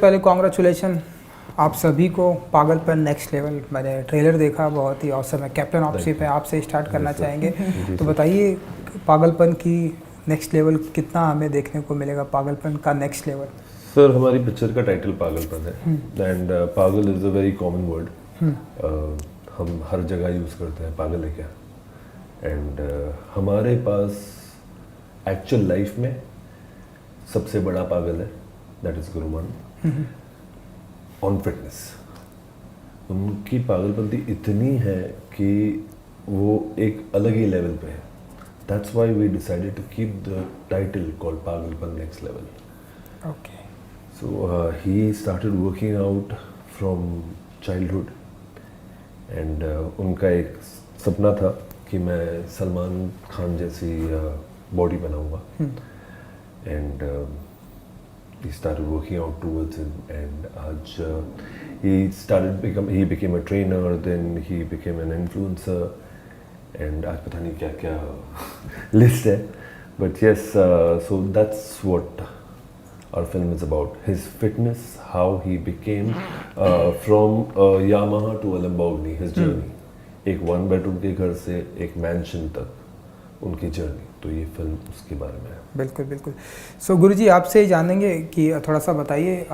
पहले कॉन्ग्रेचुलेशन आप सभी को पागलपन नेक्स्ट लेवल। मैंने ट्रेलर देखा, बहुत ही औसम है। कैप्टन ऑप्सिप है, आपसे स्टार्ट करना चाहेंगे तो बताइए पागलपन की नेक्स्ट लेवल कितना हमें देखने को मिलेगा, पागलपन का नेक्स्ट लेवल? सर हमारी पिक्चर का टाइटल पागलपन है एंड पागल is a very common word. हम हर जगह यूज़ करते हैं पागल है क्या। एंड हमारे पास एक्चुअल लाइफ में सबसे बड़ा पागल है, that is Guru Mann on fitness. उनकी पागलपंती इतनी है कि वो एक अलग ही लेवल पे है। That's why we decided to keep the title called पागलपन next level. Okay. So he started working out from childhood and उनका एक सपना था कि मैं सलमान खान जैसी बॉडी बनाऊंगा and he started working out towards it and आज he became a trainer, then he became an influencer and आज पता नहीं क्या क्या list है, but yes, so that's what our film is about, his fitness, how he became from Yamaha to a Lamborghini, his journey, एक 1 bedroom के घर से एक mansion तक उनकी जर्नी। तो ये फिल्म उसके बारे में है। बिल्कुल बिल्कुल। सो गुरुजी आपसे जानेंगे कि थोड़ा सा बताइए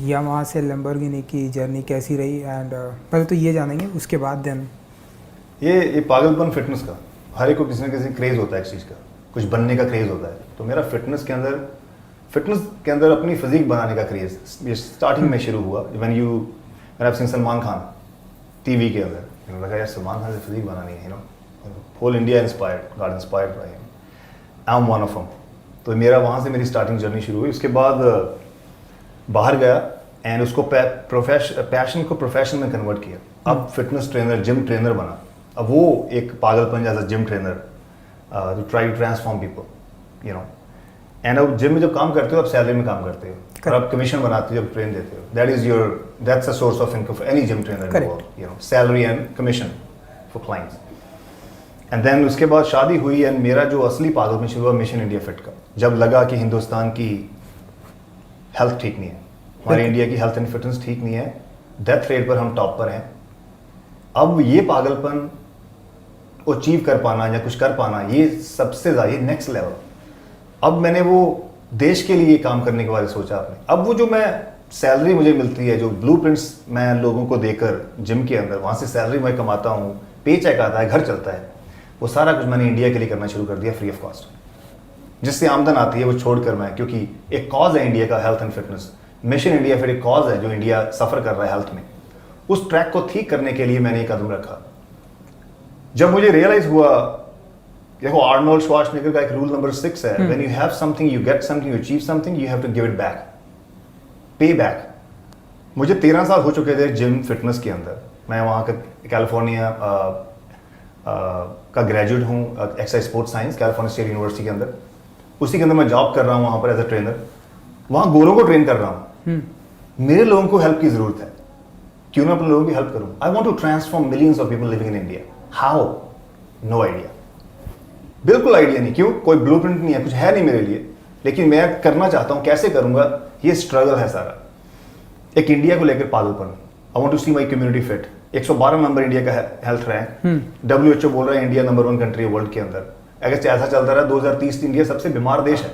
यामाहा से लैम्बोर्गिनी की जर्नी कैसी रही एंड पहले तो ये जानेंगे, उसके बाद देन ये पागलपन फिटनेस का हर एक को किसी न किसी क्रेज़ होता है, एक चीज़ का कुछ बनने का क्रेज़ होता है। तो मेरा फिटनेस के अंदर अपनी फिजिक बनाने का क्रेज़ ये स्टार्टिंग में शुरू हुआ when I seen Salman Khan TV के अंदर। मैंने लगा यार सलमान खान से फिजिक बनानी है, whole India got inspired by him, I am one of him. तो मेरा वहाँ से मेरी स्टार्टिंग जर्नी शुरू हुई। उसके बाद बाहर गया एंड उसको पैशन को प्रोफेशन में कन्वर्ट किया। अब फिटनेस ट्रेनर, जिम ट्रेनर बना। अब वो एक पागलपन as a gym trainer to try to transform people, and अब जिम में जब काम करते हो आप सैलरी में काम करते हो और आप कमीशन बनाते हो जब ट्रेन देते हो। That's a source of income for any gym trainer, salary and commission for clients. And then उसके बाद शादी हुई एंड मेरा जो असली पागलपन शुरू हुआ मिशन इंडिया फिट का। जब लगा कि हिंदुस्तान की हेल्थ ठीक नहीं है, हमारे इंडिया की हेल्थ एंड फिटनेस ठीक नहीं है, डेथ रेट पर हम टॉप पर हैं। अब ये पागलपन अचीव कर पाना या कुछ कर पाना, ये सबसे ज़्यादा नेक्स्ट लेवल। अब मैंने वो देश के लिए काम करने के बारे में सोचा आपने। अब वो जो मैं सैलरी मुझे मिलती है, जो ब्लूप्रिंट्स मैं लोगों को देकर जिम के अंदर वहाँ से सैलरी मैं कमाता हूँ, पे चेक आता है, घर चलता है, वो सारा कुछ मैंने इंडिया के लिए करना शुरू कर दिया फ्री ऑफ कॉस्ट। जिससे आमदन आती है वो छोड़कर मैं, क्योंकि एक कॉज है इंडिया का health and fitness, mission India फिर एक कॉज है जो इंडिया सफ़र कर रहा है हेल्थ में। उस ट्रैक को ठीक करने के लिए मैंने एक कदम रखा। जब मुझे रियलाइज हुआ, देखो आर्नोल्ड श्वार्ज़नेगर का एक रूल नंबर 6 है, when you have something, you get something, you achieve something, you have to give it back, pay back. मुझे 13 साल हो चुके थे जिम फिटनेस के अंदर। मैं वहाँ का कैलिफोर्निया का ग्रेजुएट हूँ, exercise sports science, California state university के अंदर। उसी के अंदर मैं जॉब कर रहा हूँ वहाँ पर एज अ ट्रेनर। वहाँ गोरों को ट्रेन कर रहा हूँ। मेरे लोगों को हेल्प की ज़रूरत है, क्यों ना अपने लोगों की हेल्प करूँ। I want to transform millions of people living in India. How? No idea, बिल्कुल आइडिया नहीं। क्यों? कोई ब्लूप्रिंट नहीं है, कुछ है नहीं मेरे लिए, लेकिन मैं करना चाहता हूँ। कैसे करूँगा? ये स्ट्रगल है सारा, एक इंडिया को लेकर पागलपन। I want to see my community fit. 112 number India का हेल्थ रैंक, WHO बोल रहा है इंडिया नंबर 1 कंट्री है वर्ल्ड के अंदर। अगर ऐसा चलता रहा 2030 इंडिया सबसे बीमार देश है।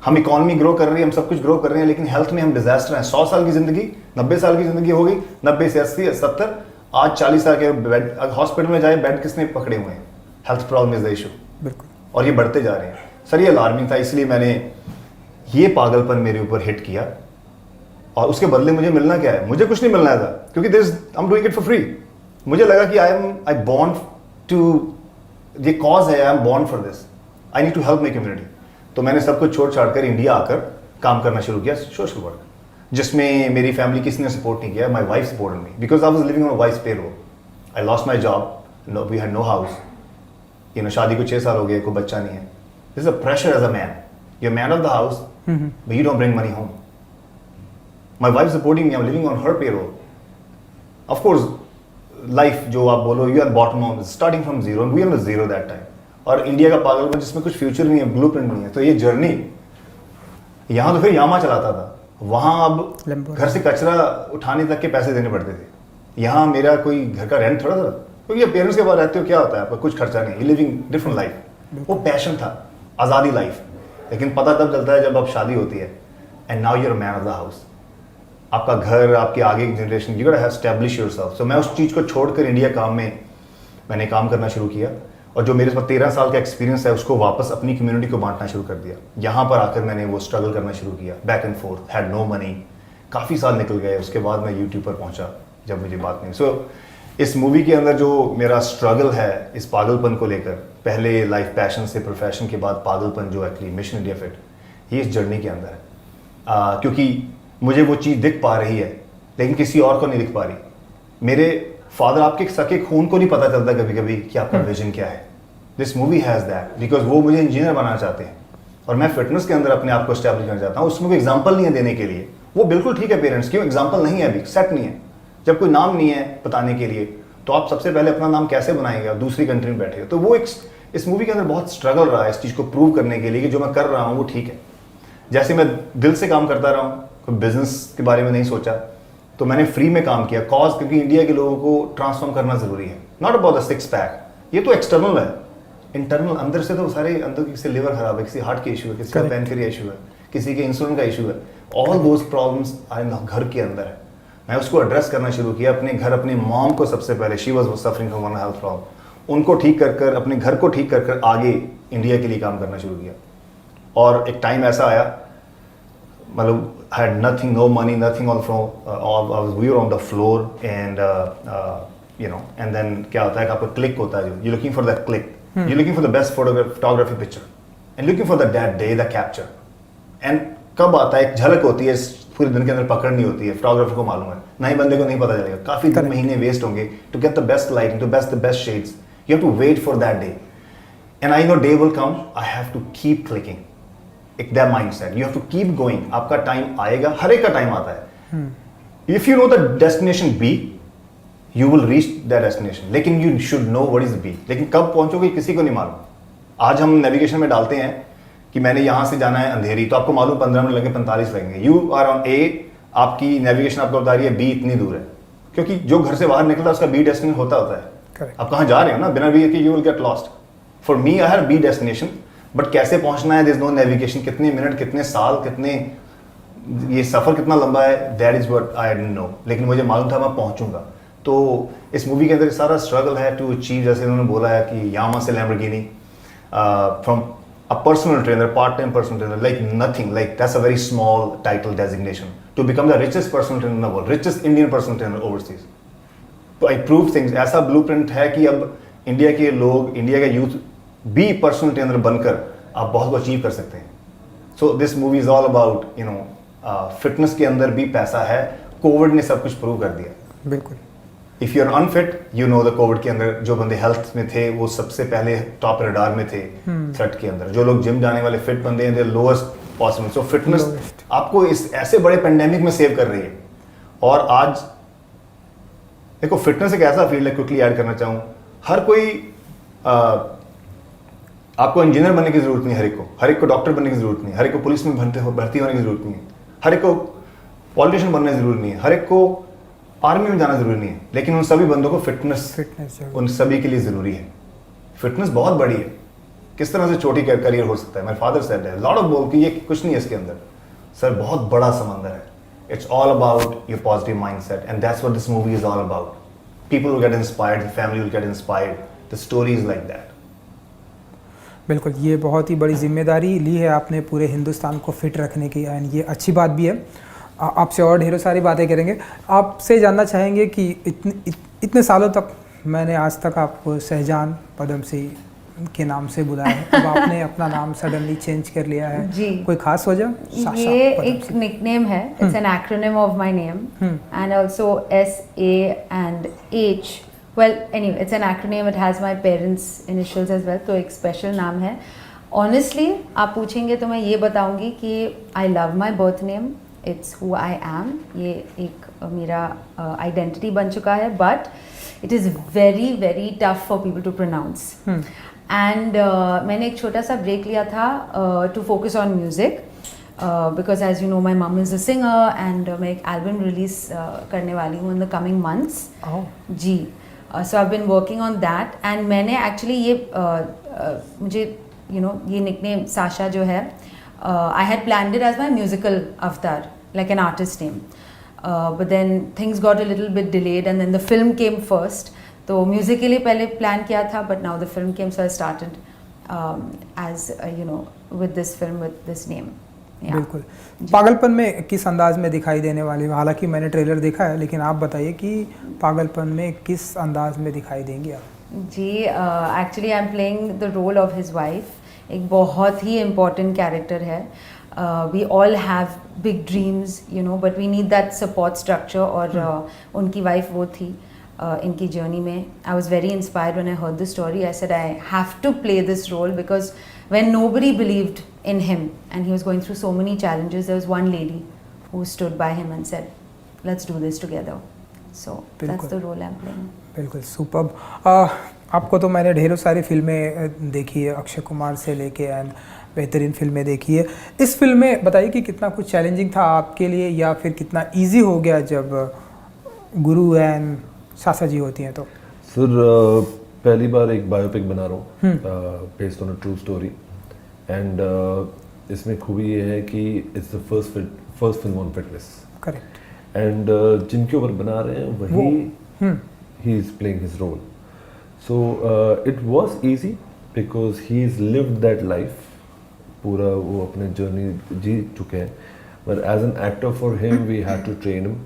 हम इकोनॉमी ग्रो कर रही है, हम सब कुछ ग्रो कर रहे हैं, लेकिन हेल्थ में हम डिजास्टर हैं। 100 साल की जिंदगी, 90 साल की जिंदगी हो गई, 90 से 80 70, आज 40 साल के बेड, हॉस्पिटल में जाए बेड किसने पकड़े हुए हैं? Health problem is the issue. बिल्कुल। और ये बढ़ते जा रहे हैं सर, ये अलार्मिंग था। इसलिए मैंने ये पागलपन मेरे ऊपर हिट किया और उसके बदले मुझे मिलना क्या है? मुझे कुछ नहीं मिलना था, क्योंकि I am doing it for free. मुझे लगा कि आई बॉर्न टू, ये कॉज है, I am born for this, I need to help my community. तो मैंने सब कुछ छोड़ छाड़ कर इंडिया आकर काम करना शुरू किया सोशल वर्क, जिसमें मेरी फैमिली किसी ने सपोर्ट नहीं किया। My wife supported me because I was living on wife payroll. I lost my job, we had no house, शादी को 6 साल हो गए, कोई बच्चा नहीं है। This is a pressure as a man, you are man of the house but you don't bring money home. My wife supporting me, I'm living on her payroll. Of course, life जो आप बोलो, you are bottom of, starting from zero, and we are on zero that time. और India का पागलपन जिसमें कुछ future नहीं है, ब्लूप्रिंट नहीं है। तो ये जर्नी, यहाँ तो फिर यामा चलाता था, वहाँ अब घर से कचरा उठाने तक के पैसे देने पड़ते थे। यहाँ मेरा कोई घर का रेंट थोड़ा था, क्योंकि पेरेंट्स के पास रहते हो क्या होता है, आपका कुछ खर्चा नहीं, लिविंग डिफरेंट लाइफ। वो पैशन था, आज़ादी लाइफ। लेकिन पता तब चलता है जब अब शादी होती है, and now your man of the house. आपका घर, आपकी आगे की generation, you gotta establish yourself. So मैं उस चीज़ को छोड़कर इंडिया मैंने काम करना शुरू किया, और जो मेरे पास 13 साल का एक्सपीरियंस है उसको वापस अपनी कम्युनिटी को बांटना शुरू कर दिया। यहाँ पर आकर मैंने वो स्ट्रगल करना शुरू किया, back and forth, had no money. काफ़ी साल निकल गए, उसके बाद मैं यूट्यूब पर पहुँचा जब मुझे बात नहीं। सो इस मूवी के अंदर जो मेरा स्ट्रगल है इस पागलपन को लेकर, पहले लाइफ पैशन से प्रोफेशन के बाद पागलपन जो एक्चुअली मिशन इंडिया फिट, ये इस जर्नी के अंदर है। क्योंकि मुझे वो चीज़ दिख पा रही है लेकिन किसी और को नहीं दिख पा रही। मेरे फादर, आपके सके खून को नहीं पता चलता कभी कभी कि आपका विजन क्या है। This movie has that, because वो मुझे इंजीनियर बनाना चाहते हैं और मैं फिटनेस के अंदर अपने आप को एस्टैब्लिश करना चाहता हूँ। उसमें कोई एग्जाम्पल नहीं है देने के लिए। वो बिल्कुल ठीक है पेरेंट्स, क्यों एग्जाम्पल नहीं है, अभी सेट नहीं है। जब कोई नाम नहीं है बताने के लिए, तो आप सबसे पहले अपना नाम कैसे बनाएंगे, आप दूसरी कंट्री में बैठे हो। तो वो इस मूवी के अंदर बहुत स्ट्रगल रहा है इस चीज़ को प्रूव करने के लिए कि जो मैं कर रहा हूँ वो ठीक है। जैसे मैं दिल से काम करता रहा हूँ, कोई बिजनेस के बारे में नहीं सोचा, तो मैंने फ्री में काम किया कॉज, क्योंकि इंडिया के लोगों को ट्रांसफॉर्म करना जरूरी है। Not about the six pack, ये तो एक्सटर्नल है, इंटरनल अंदर से तो सारे अंदर, किसी से लिवर खराब है, किसी हार्ट के इशू है, किसी का पैनक्रिया इशू है, किसी के इंसुलिन का इशू है। ऑल दोज प्रॉब्लम्स घर के अंदर है। मैं उसको एड्रेस करना शुरू किया अपने घर, अपनी मॉम को सबसे पहले, she was suffering from one health problem, उनको ठीक कर अपने घर को ठीक कर आगे इंडिया के लिए काम करना शुरू किया। और एक टाइम ऐसा आया, मतलब had nothing, no money, nothing on from we were on the floor and and then क्या होता है कि आपको क्लिक होता है, जो you're looking for that click, you're looking for the best photography picture and looking for that day, the capture, and कब आता है, एक झलक होती है, पूरे दिन के अंदर पकड़नी होती है, फोटोग्राफर को मालूम है, नए बंदे को नहीं पता चलेगा, काफी दिन महीने वेस्ट होंगे to get the best lighting, to the best shades, you have to wait for that day, and I know day will come, I have to keep clicking, एक that mindset, you have to keep going, आपका time आएगा, हर एक का time आता है। If you know the destination B, you will reach that destination, लेकिन you should know what is B. लेकिन कब पहुंचोगे किसी को नहीं मालूम। आज हम नेविगेशन में डालते हैं कि मैंने यहां से जाना है अंधेरी, तो आपको मालूम 15 मिनट लगे, 45 लगेंगे। यू आर ऑन ए, आपकी नेविगेशन आपको बता रही है बी इतनी दूर है, क्योंकि जो घर से बाहर निकलता है उसका बी डेस्टिनेशन होता है। आप कहाँ जा रहे हो ना, बिना बी के you will get lost. For me I have B destination, but कैसे पहुंचना है, देयर इज नो नेविगेशन, कितने मिनट, कितने साल, कितने ये सफर कितना लंबा है, that is what I didn't know, लेकिन मुझे मालूम था मैं पहुंचूंगा। तो इस मूवी के अंदर सारा स्ट्रगल है टू अचीव, जैसे उन्होंने बोला है कि यामा से Lamborghini, from a personal trainer, part time personal trainer, like nothing, like that's a very small title designation, to become the richest personal trainer in the world, richest Indian personal trainer overseas. तो I prove things, ऐसा blueprint है कि अब India के लोग, India का youth भी personal trainer बनकर आप बहुत कुछ अचीव कर सकते हैं। So this movie is all about fitness के अंदर भी पैसा है। कोविड ने सब कुछ प्रूव कर दिया। बिल्कुल। If you are unfit, you know the Covid के अंदर जो बंदे हेल्थ में थे वो सबसे पहले टॉप रडार में थे थ्रेट के अंदर। जो लोग जिम जाने वाले फिट बंदे हैं, दे लोएस्ट पॉसिबल। सो फिटनेस आपको इस ऐसे बड़े पेंडेमिक में सेव कर रही है। और आज देखो, फिटनेस एक ऐसा फील्ड है, क्विकली ऐड करना चाहूँ, हर कोई आपको इंजीनियर बनने की जरूरत नहीं, हर एक को डॉक्टर बनने की जरूरत नहीं, हर एक को पुलिस में भर्ती होने की जरूरत नहीं है, हर एक को पॉलिटिशियन बनने की जरूरत नहीं है, हर एक को आर्मी में जाना जरूरी नहीं है, लेकिन उन सभी बंदों को फिटनेस उन सभी के लिए जरूरी है। फिटनेस बहुत बड़ी है। किस तरह से छोटी करियर हो सकता है। मेरे फादर सेड है, लॉट ऑफ बोल कि ये कुछ नहीं है इसके अंदर, सर बहुत बड़ा समंदर है। It's all about your positive mindset, and that's what this movie is all about. People will get inspired, the family will get inspired, the story is like that. बिल्कुल, ये बहुत ही बड़ी जिम्मेदारी ली है आपने पूरे हिंदुस्तान को फिट रखने की, एंड ये अच्छी बात भी है। आपसे और ढेरों सारी बातें करेंगे। आपसे जानना चाहेंगे कि इतने सालों तक मैंने आज तक आपको शहजान पदमसी के नाम से बुलाया है, अब आपने अपना नाम सडनली चेंज कर लिया है, जी। कोई खास वजह? ये एक निकनेम है, it's an acronym of my name and also SA and H. Well, anyway, it's an acronym. It has my parents' initials as well. तो एक स्पेशल नाम है। Honestly, आप पूछेंगे तो मैं ये बताऊंगी कि I love my birth name. It's who I am. ये एक मेरा identity बन चुका है, but it is very very tough for people to pronounce. And मैंने एक छोटा सा ब्रेक लिया था to focus on music. because as you know my mum is a singer and मैं एक album release करने वाली हूँ in the coming months. Oh. Ji. So I've been working on that and मैंने actually ये मुझे ये nickname साशा जो है I had planned it as my musical avatar, like an artist name. But then things got a little bit delayed and then the film came first. तो music के लिए पहले plan किया था but now the film came, so I started as with this film with this name. Yeah. बिल्कुल. पागलपन में किस अंदाज में दिखाई देने वाली हो? हालांकि मैंने ट्रेलर देखा है लेकिन आप बताइए कि पागलपन में किस अंदाज में दिखाई देंगी आप? जी actually I am playing the role of his wife. एक बहुत ही इम्पॉर्टेंट कैरेक्टर है. We all have big dreams but we need that support structure और उनकी वाइफ वो थी इनकी जर्नी में. I was very inspired when I heard the story. I said I have to play this role because when nobody believed in him and he was going through so many challenges, there was one lady who stood by him and said, let's do this together. So that's the role I'm playing. बिल्कुल superb. आपको तो मैंने ढेरों सारी फिल्में देखी है, अक्षय कुमार से लेके एंड बेहतरीन फिल्में देखी है. इस फिल्म में बताइए कि कितना कुछ चैलेंजिंग था आपके लिए या फिर कितना इजी हो गया जब गुरु एंड साशा जी होती हैं तो? सर पहली बार एक बायोपिक बना रहा हूँ based on a true story and इसमें खूबी ये है कि it's the first film on fitness. Correct. And जिनके ऊपर बना रहे हैं वही ही is playing his role. So it was easy because he is lived that life. पूरा वो अपने जर्नी जी चुके हैं. But as an actor for him we had to train him.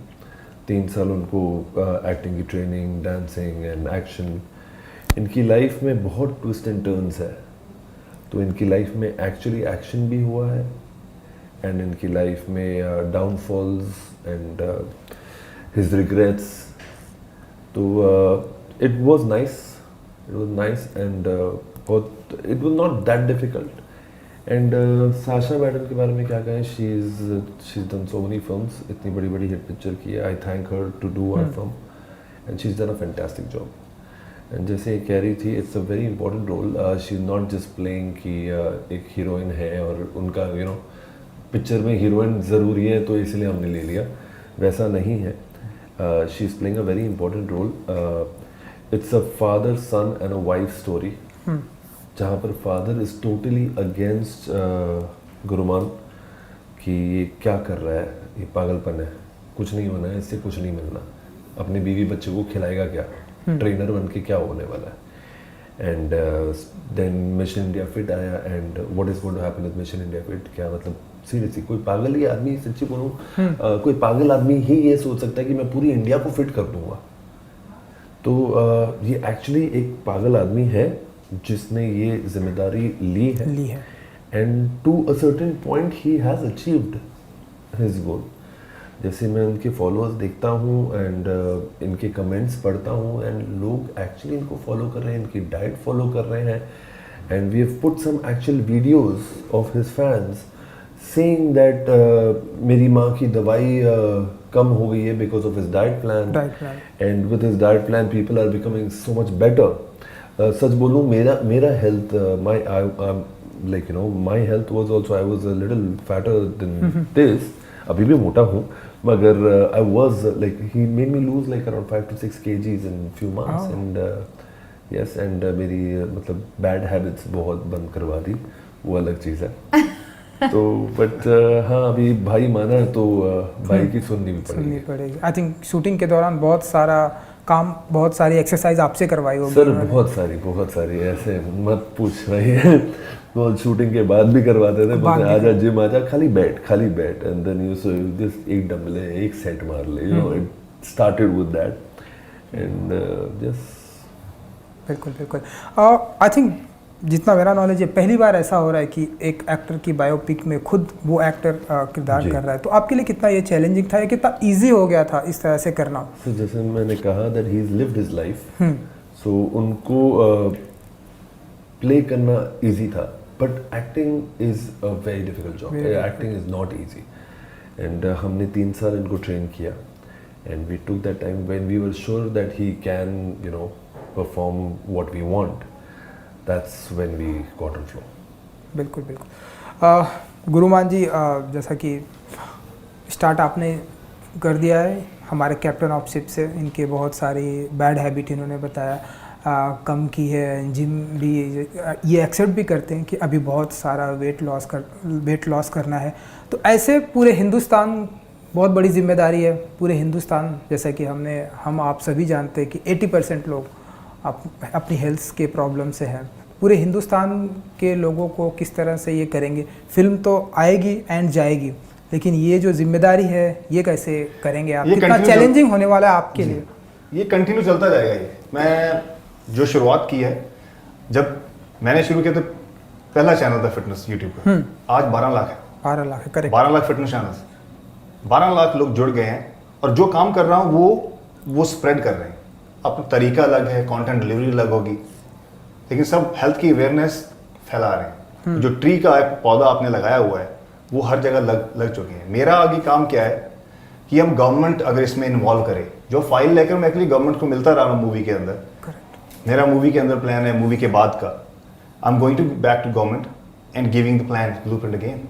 3 साल उनको एक्टिंग की ट्रेनिंग, डांसिंग एंड एक्शन. इनकी लाइफ में बहुत ट्विस्ट एंड टर्न्स है. तो इनकी लाइफ में एक्चुअली एक्शन भी हुआ है एंड इनकी लाइफ में डाउनफॉल्स एंड हिज रिग्रेट्स. तो इट वाज नाइस एंड बहुत it was not that difficult. And Sasha madam के बारे में क्या कहें, she is done so many films. इतनी बड़ी बड़ी हिट पिक्चर की है. I thank her to do our film and she is done a fantastic job. And जैसे ये कह रही थी, it's a very important role. She is not just playing कि एक हीरोइन है और उनका पिक्चर में हीरोइन ज़रूरी है तो इसलिए हमने ले लिया. वैसा नहीं है. She is playing a very important role. It's a father son and a wife story जहाँ पर father is totally against Guruman कि ये क्या कर रहा है, ये पागलपन है, कुछ नहीं होना है, इससे कुछ नहीं मिलना. अपने बीवी बच्चे को खिलाएगा क्या, ट्रेनर बन के क्या होने वाला है. And then mission India fit आया and what is going to happen with mission India fit. क्या मतलब सीरियसली कोई पागल ही आदमी, सच्ची बोलूँ कोई पागल आदमी ही ये सोच सकता है कि मैं पूरी इंडिया को फिट कर दूंगा. तो ये एक्चुअली एक पागल आदमी है जिसने ये जिम्मेदारी ली है and to a certain point he has achieved his goal. जैसे मैं उनके फॉलोअर्स देखता हूँ एंड इनके कमेंट्स पढ़ता हूँ एंड लोग एक्चुअली इनको फॉलो कर रहे हैं, इनकी डाइट फॉलो कर रहे हैं. And we have put some actual videos of his fans saying that मेरी माँ की दवाई कम हो गई है because of his diet plan and with his diet plan people are becoming so much better. सच बोलूँ मेरा health my health was also I was a little fatter than this. अभी भी मोटा हूँ मगर I was like he made me lose like around 5 to 6 kgs in few months. And yes and मेरी मतलब bad habits बहुत बंद करवा दी, वो अलग चीज़ है. तो बट हाँ अभी भाई माना है तो भाई की सुननी पड़ेगी. आई थिंक शूटिंग के दौरान बहुत सारा काम, बहुत सारी एक्सरसाइज आपसे करवाई होगी. सर बहुत सारी ऐसे मत पूछ रही है. वो शूटिंग के बाद भी करवाते थे. बोलते आजा जिम आजा, खाली बैठ and then you so this एक डंबल है, एक सेट मार ले. It started with that and just बिल्कुल. आई थिंक जितना मेरा नॉलेज है पहली बार ऐसा हो रहा है कि एक एक्टर की बायोपिक में खुद वो एक्टर किरदार कर रहा है. तो आपके लिए कितना ये चैलेंजिंग था या कितना इजी हो गया था इस तरह से करना? तो जैसे मैंने कहा that he is lived his life. So उनको प्ले करना इजी था but acting is a very difficult job. Acting is not easy and हमने 3 साल इनको ट्रेन किया and we took that time when we were sure that he can perform what we want. That's when we got on flow. बिल्कुल. गुरुमान जी, जैसा कि start आपने कर दिया है हमारे कैप्टन ऑफ शिप से, इनके बहुत सारी बैड हैबिट इन्होंने बताया कम की है, जिम भी ये एक्सेप्ट भी करते हैं कि अभी बहुत सारा वेट लॉस करना है। तो ऐसे पूरे हिंदुस्तान, बहुत बड़ी जिम्मेदारी है पूरे हिंदुस्तान, जैसा कि हम आप सभी जानते हैं कि 80% लोग अपनी हेल्थ के प्रॉब्लम से हैं। पूरे हिंदुस्तान के लोगों को किस तरह से ये करेंगे? फिल्म तो आएगी एंड जाएगी, लेकिन ये जो जिम्मेदारी है ये कैसे करेंगे आप? कितना चैलेंजिंग होने वाला है आपके लिए? ये कंटिन्यू चलता जाएगा। ये मैं जो शुरुआत की है, जब मैंने शुरू किया तो पहला चैनल था फिटनेस यूट्यूब का, आज 12 लाख है। 12 लाख है, correct. 12 lakh fitness channels, 12 lakh लोग जुड़ गए हैं, और जो काम कर रहा हूँ वो स्प्रेड कर रहे हैं। अपना तरीका अलग है, कंटेंट डिलीवरी अलग होगी, लेकिन सब हेल्थ की अवेयरनेस फैला रहे हैं। जो ट्री का एक पौधा आपने लगाया हुआ है वो हर जगह लग चुके हैं। मेरा आगे काम क्या है कि हम गवर्नमेंट अगर इसमें इन्वॉल्व करें, जो फाइल लेकर मैं एक्चुअली गवर्नमेंट को मिलता रहा हूँ मूवी के अंदर। मेरा मूवी के अंदर प्लान है, मूवी के बाद का I am going to back to government and giving the plan blueprint again.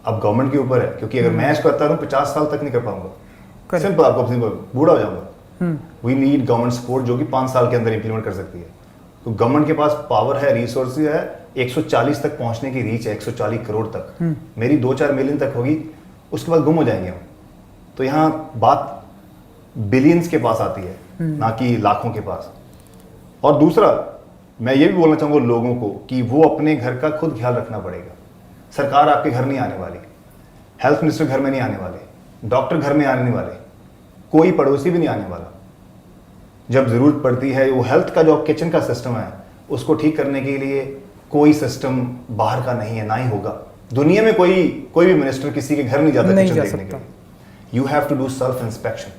अब गवर्नमेंट के ऊपर है, क्योंकि अगर मैं इसको करता रहूँ 50 साल तक नहीं कर पाऊंगा। सिंपल, आपको सिंपल, बूढ़ा हो जाऊंगा। वी नीड गवर्नमेंट सपोर्ट जो कि 5 साल के अंदर इंप्लीमेंट कर सकती है। तो गवर्नमेंट के पास पावर है, रिसोर्सेज है, 140 तक पहुंचने की रीच है, 140 करोड़ तक। मेरी 2-4 मिलियन तक होगी, उसके बाद गुम हो जाएंगे हम। तो यहाँ बात बिलियंस के पास आती है, ना कि लाखों के पास। और दूसरा, मैं ये भी बोलना चाहूँगा लोगों को कि वो अपने घर का खुद ख्याल रखना पड़ेगा। सरकार आपके घर नहीं आने वाली, हेल्थ मिनिस्टर घर में नहीं आने वाले, डॉक्टर घर में आने नहीं वाले, कोई पड़ोसी भी नहीं आने वाला। जब जरूरत पड़ती है, वो हेल्थ का जो किचन का सिस्टम है उसको ठीक करने के लिए कोई सिस्टम बाहर का नहीं है, ना ही होगा। दुनिया में कोई भी मिनिस्टर किसी के घर नहीं जाता किचन देखने के लिए। You have to do self inspection.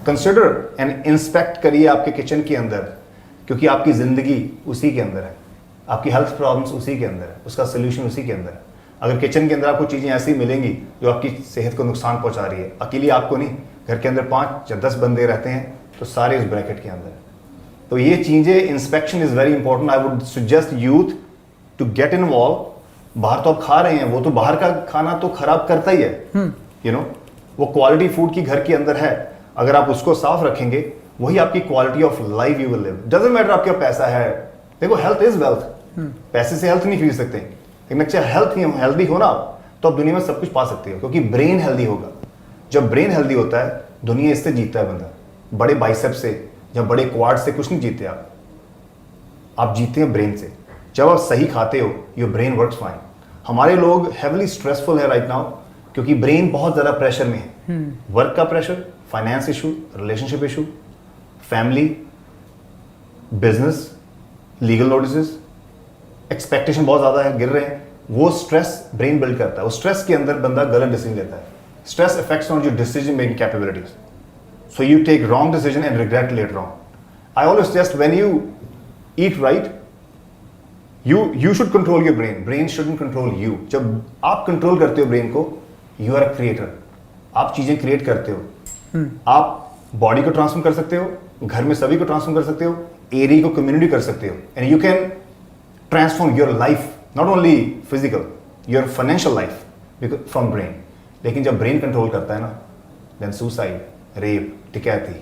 Consider and inspect करिए आपके किचन के अंदर, क्योंकि आपकी जिंदगी उसी के अंदर है, आपकी हेल्थ प्रॉब्लम्स उसी के अंदर है, उसका सोल्यूशन उसी के अंदर है। अगर किचन के अंदर आपको चीज़ें ऐसी मिलेंगी जो आपकी सेहत को नुकसान पहुंचा रही है, अकेली आपको नहीं, घर के अंदर 5 या 10 बंदे रहते हैं तो सारे उस ब्रैकेट के अंदर है। तो ये चीज़ें, inspection is very important. I would suggest youth to get involve. बाहर तो आप खा रहे हैं, वो तो बाहर का खाना तो खराब करता ही है। यू नो, वो क्वालिटी फूड की घर के अंदर है, अगर आप उसको साफ रखेंगे वही आपकी quality of life you will live. Doesn't matter आपके पैसा है, देखो हेल्थ इज वेल्थ। पैसे से हेल्थ नहीं खरीद सकते, लेकिन अच्छा हेल्दी हो ना आप, तो आप दुनिया में सब कुछ पा सकते हो, क्योंकि ब्रेन हेल्दी होगा। जब ब्रेन हेल्दी होता है, दुनिया इससे जीतता है बंदा। बड़े बाइसेप से या बड़े क्वाड से कुछ नहीं जीतते आप जीतते हैं ब्रेन से। जब आप सही खाते हो, योर ब्रेन वर्क्स फाइन। हमारे लोग हेविली स्ट्रेसफुल है राइट नाउ, क्योंकि ब्रेन बहुत ज्यादा प्रेशर में है। वर्क का pressure, finance issue, relationship issue, family, business, legal notices, expectation बहुत ज्यादा है, गिर रहे हैं। वो स्ट्रेस ब्रेन बिल्ड करता है। उस स्ट्रेस के अंदर बंदा गलत डिसीजन लेता है। Stress affects on your decision making capabilities, so you take wrong decision and regret later on. I always suggest when you eat right, you should control your brain. Brain shouldn't control you. जब आप control करते हो brain को, you are a creator. आप चीजें create करते हो। आप बॉडी को ट्रांसफॉर्म कर सकते हो, घर में सभी को ट्रांसफॉर्म कर सकते हो, एरिया को कम्युनिटी कर सकते हो, and you can transform your life, not only physical, your financial life from brain. लेकिन जब ब्रेन कंट्रोल करता है ना, then suicide, rape, dacoity,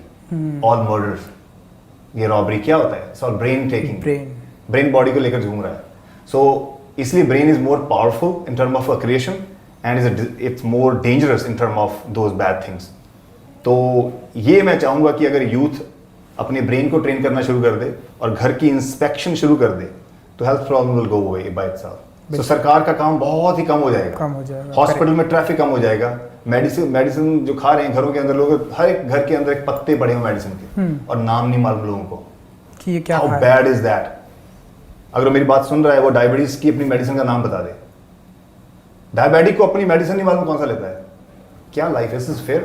all murders, ये रॉबरी क्या होता है? It's all brain taking. Brain body को लेकर घूम रहा है। सो इसलिए brain is more powerful in term of a creation and it's more dangerous in term of those bad things. तो ये मैं चाहूंगा कि अगर यूथ अपने ब्रेन को ट्रेन करना शुरू कर दे और घर की इंस्पेक्शन शुरू कर दे, तो health problem will go away by itself. तो सरकार का काम बहुत ही कम हो जाएगा। हॉस्पिटल में ट्रैफिक कम हो जाएगा। मेडिसिन जो खा रहे हैं घरों के अंदर लोग, हर एक घर के अंदर एक पत्ते पड़े हुए मेडिसिन के, और नाम नहीं मालूम लोगों को कि ये क्या। How bad is that? अगर मेरी बात सुन रहा है, वो डायबिटीज की अपनी मेडिसिन का नाम बता दे। डायबिटिक को अपनी मेडिसिन नहीं मालूम कौन सा लेता है, क्या लाइफ इज फेयर?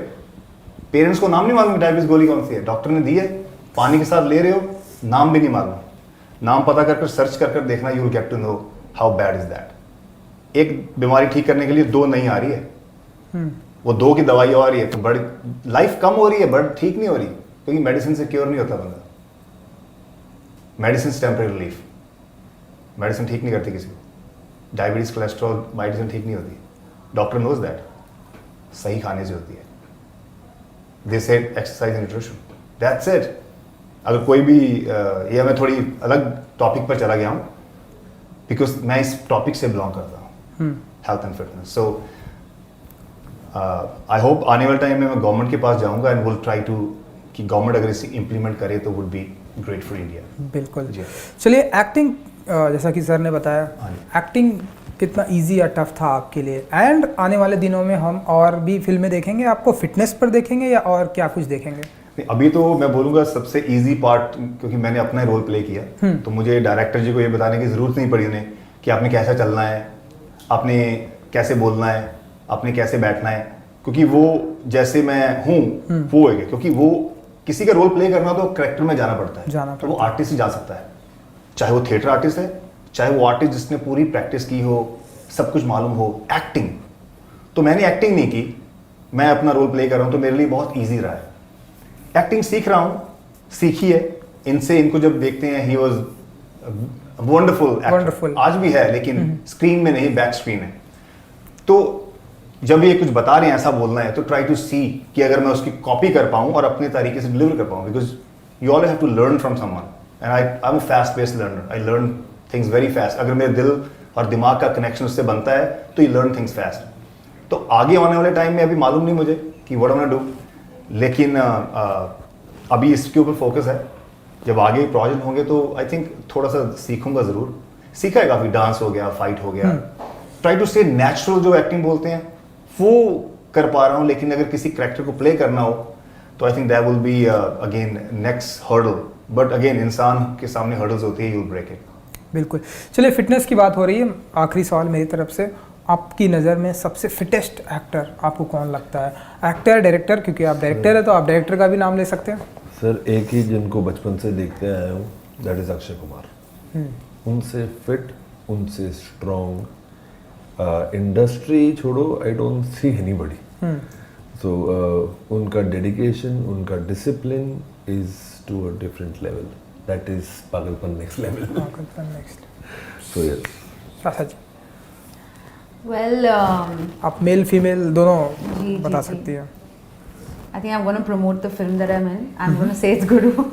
पेरेंट्स को नाम नहीं मालूम डायबिटीज गोली कौन सी है, डॉक्टर ने दी है, पानी के साथ ले रहे हो, नाम भी नहीं मालूम। नाम पता कर सर्च कर देखना, you will get to know how bad is that. एक बीमारी ठीक करने के लिए 2 नहीं आ रही है, वो 2 की दवाई आ रही है, तो बड़ी लाइफ कम हो रही है, बट ठीक नहीं हो रही, क्योंकि मेडिसिन से क्योर नहीं होता बंदा। मेडिसिन टेम्परेरी रिलीफ, मेडिसिन ठीक नहीं करती किसी को। डायबिटीज़ कोलेस्ट्रॉल मेडिसिन ठीक नहीं होती, डॉक्टर नोज दैट, सही खाने से होती है। They said exercise and nutrition, that's it. अगर कोई भी ये मैं थोड़ी अलग टॉपिक पर चला गया हूँ बिकॉज मैं इस टॉपिक से बिलोंग करता हूँ, health and fitness. So I hope आने वाले टाइम में मैं गवर्नमेंट के पास जाऊँगा एंड विल ट्राई टू कि गवर्नमेंट अगर इसे इम्प्लीमेंट करे तो would be great for India. बिल्कुल। जी। चलिए एक्टिंग, जैसा कि सर ने बताया, हाँ जी। एक्टिंग कितना इजी या टफ था आपके लिए, एंड आने वाले दिनों में हम और भी फिल्में देखेंगे आपको, फिटनेस पर देखेंगे या और क्या कुछ देखेंगे? नहीं, अभी तो मैं बोलूँगा सबसे इजी पार्ट, क्योंकि मैंने अपना ही रोल प्ले किया तो मुझे डायरेक्टर जी को ये बताने की ज़रूरत नहीं पड़ी उन्हें कि आपने कैसा चलना है, आपने कैसे बोलना है, आपने कैसे बैठना है, क्योंकि वो जैसे मैं हूँ वो है, क्योंकि वो किसी का रोल प्ले करना तो करेक्टर में जाना पड़ता है, तो वो आर्टिस्ट ही जा सकता है, चाहे वो थिएटर आर्टिस्ट है, चाहे वो आर्टिस्ट जिसने पूरी प्रैक्टिस की हो, सब कुछ मालूम हो। एक्टिंग तो मैंने एक्टिंग नहीं की, मैं अपना रोल प्ले कर रहा हूँ तो मेरे लिए बहुत ईजी रहा है। एक्टिंग सीख रहा हूँ, सीखी है इनसे, इनको जब देखते हैं ही वॉज वंडरफुल एक्टर, आज भी है लेकिन स्क्रीन में नहीं, बैक स्क्रीन है। तो जब ये कुछ बता रहे हैं ऐसा बोलना है तो ट्राई टू सी कि अगर मैं उसकी कॉपी कर पाऊँ और अपने तरीके से डिलीवर कर पाऊँ, because you always have to learn from someone and I am a fast paced learner, I learn things very fast. अगर मेरे दिल और दिमाग का कनेक्शन उससे बनता है तो यू लर्न थिंग्स फास्ट। तो आगे आने वाले टाइम में अभी मालूम नहीं मुझे कि what I want to do, लेकिन अभी इसके ऊपर फोकस है। जब आगे प्रोजेक्ट होंगे तो आई थिंक थोड़ा सा सीखूंगा ज़रूर, सीखा है काफ़ी, डांस हो गया, फाइट हो गया, ट्राई टू स्टे नेचुरल, जो एक्टिंग बोलते हैं वो कर पा रहा हूँ। लेकिन अगर किसी कैरेक्टर को प्ले करना हो तो I think that will be again next hurdle, but again इंसान के सामने हर्डल्स होती है, यू विल ब्रेक इट। बिल्कुल। चलिए फिटनेस की बात हो रही है, आखिरी सवाल मेरी तरफ से, आपकी नज़र में सबसे फिटेस्ट एक्टर आपको कौन लगता है? एक्टर, डायरेक्टर, क्योंकि आप डायरेक्टर है तो आप डायरेक्टर का भी नाम ले सकते हैं। सर एक ही जिनको बचपन से देखते आया हूँ, दैट इज़ अक्षय कुमार। उनसे फिट, उनसे स्ट्रॉन्ग, इंडस्ट्री छोड़ो, आई डोंट सी एनीबॉडी। सो उनका डेडिकेशन, उनका discipline is to a different level, that is पागलपन नेक्स्ट लेवल। पागलपन next. So yes. Sasa ji, Well, आप मेल फीमेल दोनों जी, बता जी, सकती हैं। I think I'm going to promote the film that I'm in. I'm going to say it's Guru.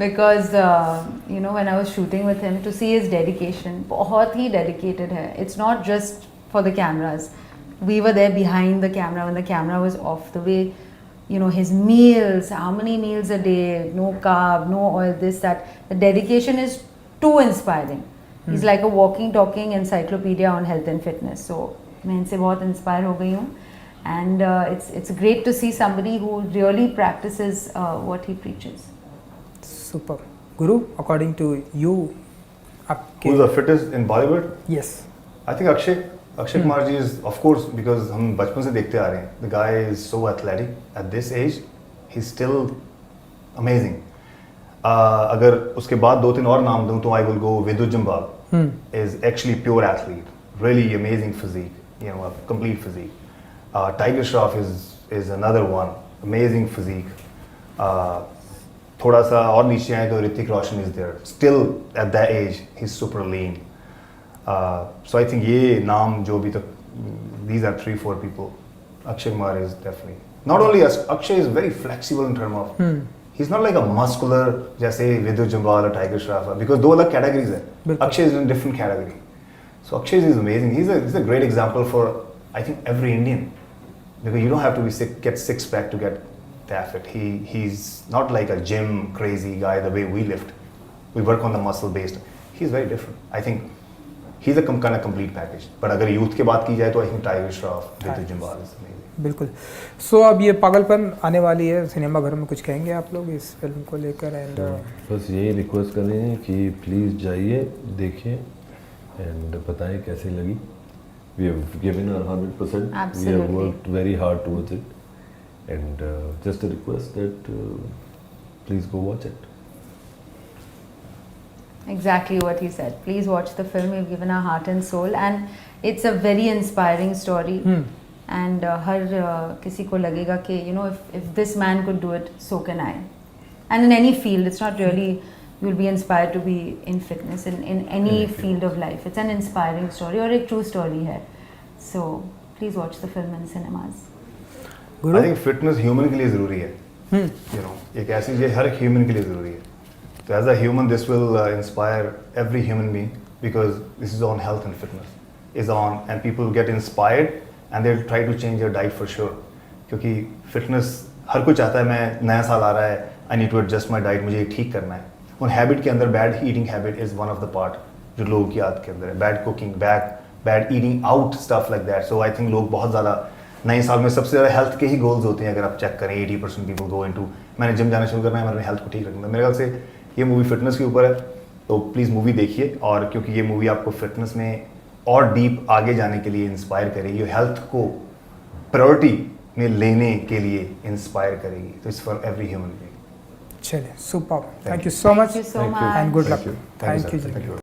Because, you know, when I was shooting with him, to see his dedication, बहुत ही dedicated है. It's not just for the cameras. We were there behind the camera when the camera was off. The way, you know, his meals, how many meals a day, no carb, no oil, this, that. The dedication is too inspiring. He's like a walking, talking encyclopedia on health and fitness. So, मैं इनसे बहुत inspire हो गई हूँ. And it's great to see somebody who really practices what he preaches. Super. Guru, according to you, आपके Who's the fittest in Bollywood? Yes. I think Akshay Kumar ji is, of course, because हम बचपन से देखते आ रहे हैं. The guy is so athletic at this age. He's still amazing. अगर उसके बाद 2-3 और नाम दूँ तो I will go Vidhu Jambal. Is actually pure athlete. Really amazing physique. You know, a complete physique. Tiger Shroff is another one. Amazing physique. थोड़ा सा और नीचे आए तो Hrithik Roshan is there. Still at that age, he's super lean. So I think ये नाम जो भी तक, these are 3-4 people. Akshay Kumar is definitely. Not only Akshay is very flexible in terms of. He's not like a muscular जैसे विदु जम्बाल और tiger Shroff, because दो अलग categories हैं. Akshay is in a different category. So Akshay is amazing. He's a great example for I think every Indian, because you don't have to get six pack to get that fit. He's not like a gym crazy guy the way we lift. We work on the muscle based. He's very different. I think he's a kind of complete package. But अगर youth के बात की जाए तो I think Tiger Shroff, विदु Jamwal is amazing. बिल्कुल। सो अब ये पागलपन आने वाली है सिनेमा घर में, कुछ कहेंगे आप लोग इस फिल्म को लेकर? एंड बस यही रिक्वेस्ट कर रहे हैं कि प्लीज़ जाइए, देखिए एंड बताएं कैसी लगी। We have given our 100%. Absolutely. We have worked very hard towards it, and just a request that please go watch it. Exactly what he said. Please watch the film. We've given our heart and soul, and it's a very inspiring story. And हर किसी को लगेगा कि you know if this man could do it, so can I. And in any field, it's not really you'll be inspired to be in fitness in any field of life. It's an inspiring story और एक true story है. So please watch the film in cinemas. I think fitness human के लिए ज़रूरी है, you know, एक ऐसी चीज़ हर human के लिए ज़रूरी है. तो as a human this will inspire every human being because this is on health and fitness is on and people get inspired and they try to change your diet for sure. क्योंकि fitness हर कोई चाहता है, मैं नया साल आ रहा है, I need to adjust my diet, मुझे ये ठीक करना है. उन हैबिट के अंदर bad eating habit is one of the part जो लोगों की आदत के अंदर है. Bad cooking, bad eating out, stuff like that. So I think लोग बहुत ज़्यादा नए साल में सबसे ज़्यादा हेल्थ के ही गोल्स होते हैं. अगर आप चेक करें 80% पीपल गो इनटू मैंने जिम जाना शुरू करना है, मैंने हेल्थ को ठीक रखना है. मेरे ख्याल से ये मूवी फिटनेस के ऊपर है, तो प्लीज़ मूवी देखिए. और क्योंकि ये मूवी आपको फिटनेस में और डीप आगे जाने के लिए इंस्पायर करेगी, हेल्थ को प्रायोरिटी में लेने के लिए इंस्पायर करेगी. तो it's for every human being. चलिए, super. Thank you so much Thank you so Thank you. much. And good luck. Thank you, thank sir. You Thank जी. you.